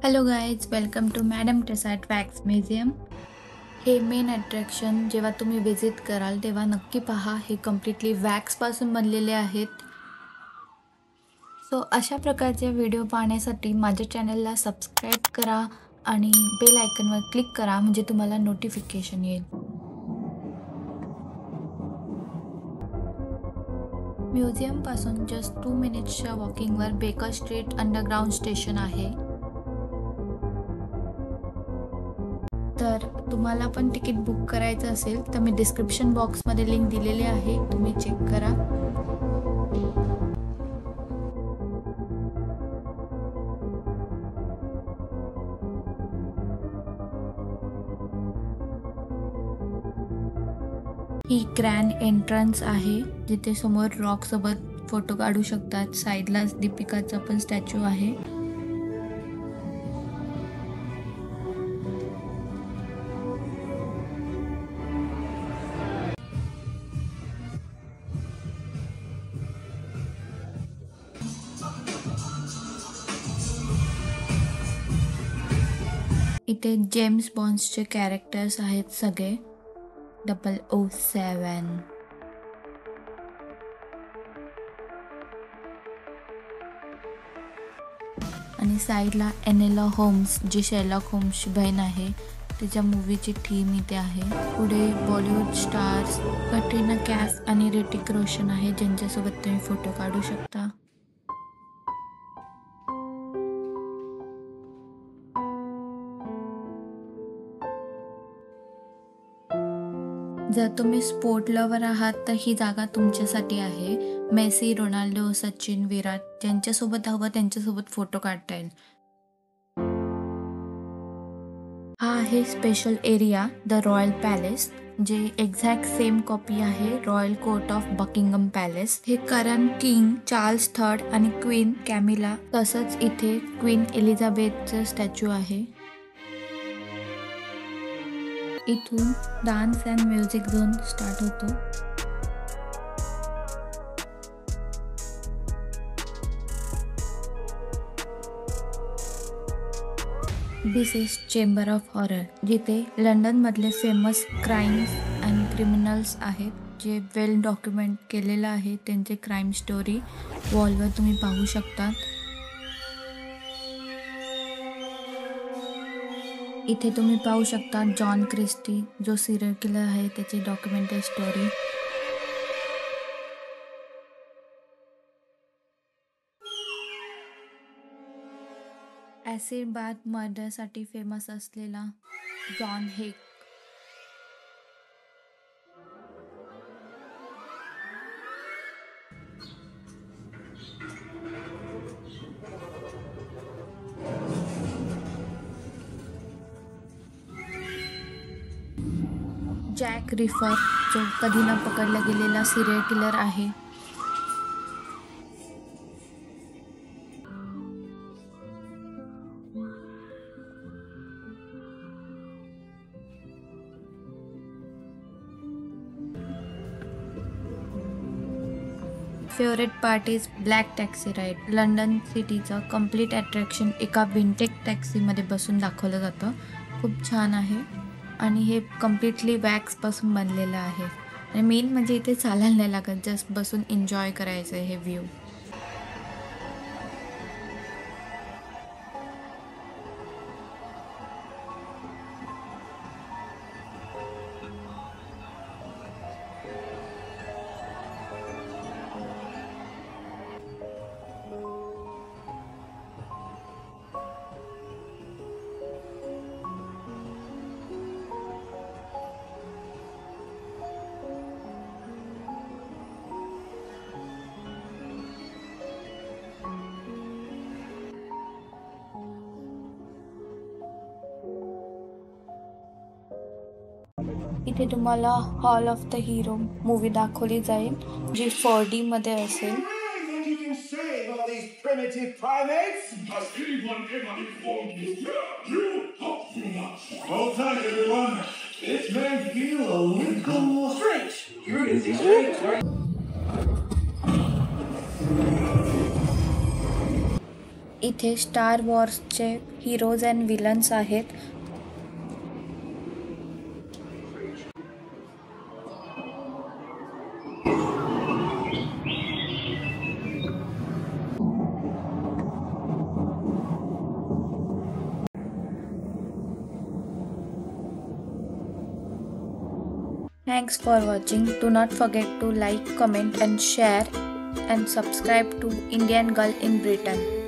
Hello guys, welcome to madam Tussauds wax museum. हे main attraction जेव्हा तुम्ही visit कराल तेव्हा नक्की पहा. हे कम्प्लिटली वॅक्सपासून बनलेले आहेत. सो अशा प्रकारचे व्हिडिओ पाहण्यासाठी माझ्या चॅनलला सबस्क्राईब करा आणि बेल आयकॉनवर क्लिक करा, म्हणजे तुम्हाला नोटिफिकेशन येईल. म्युझियमपासून जस्ट 2 मिनिट्सच्या वॉकिंगवर बेकर स्ट्रीट अंडरग्राउंड स्टेशन आहे. तर तुम्हाला पण तिकीट बुक करायचं असेल तर मी डिस्क्रिप्शन बॉक्समध्ये लिंक दिलेली आहे, तुम्ही चेक करा. ही ग्रँड एंट्रन्स आहे, जिथे समोर रॉक सोबत फोटो काढू शकतात. साईडला दीपिकाचा पण स्टॅच्यू आहे. इथे जेम्स बॉन्ड्सचे कॅरेक्टर्स आहेत सगळे. 007. आणि साईडला एनेला होम्स, जी शेरलॉक होम्सची बहीण आहे, तिच्या मूवीची थीम इथे आहे. पुढे बॉलिवूड स्टार्स कटरीना कैफ आणि ऋतिक रोशन आहे, ज्यांच्यासोबत तुम्ही फोटो काढू शकता. जर तुम्ही स्पोर्ट लवर आहात तर ही जागा तुमच्यासाठी आहे. मेसी, रोनाल्डो, सचिन, विराट ज्यांच्यासोबत हवं त्यांच्यासोबत फोटो काढता येईल. हा आहे special area, the royal palace, जे एक्झॅक्ट सेम कॉपी आहे royal court of Buckingham palace. हे करंट किंग चार्ल्स III आणि क्वीन कॅमिला, तसंच इथे क्वीन एलिझाबेथचं स्टॅच्यू आहे. इथून dance and music zone start होतो. दिस इज चेंबर ऑफ हॉरर, जिथे लंडनमधले फेमस क्राईम्स अँड क्रिमिनल्स आहेत, जे वेल डॉक्युमेंट केलेलं आहे. त्यांचे क्राईम स्टोरी वॉलवर तुम्ही पाहू शकता. इथे तुम्ही पाहू शकता जॉन क्रिस्टी, जो सिरियल किलर आहे, त्याची डॉक्युमेंटरी स्टोरी. ॲसिड बाथ मर्डरसाठी फेमस असलेला जॉन हेक. जॅक रिफर, जो कधी न पकडला गेलेला सिरियल किलर आहे. Favourite parties black taxi ride. London सिटीचं कम्प्लीट अट्रॅक्शन एका विंटेज टॅक्सीमध्ये बसून दाखवलं जातं. खूप छान आहे आणि हे कम्प्लिटली वॅक्सपासून बनलेलं आहे. आणि मेन म्हणजे इथे चालायला नाही लागत, जस्ट बसून एन्जॉय करायचं आहे हे व्ह्यू. इथे तुम्हाला hall of the hero movie दाखवली जाईल, जी 4D मध्ये असेल. इथे स्टार वॉर्सचे हिरोज अँड विलन्स आहेत. Thanks for watching. Do not forget to like, comment and share and subscribe to Indian Girl in Britain.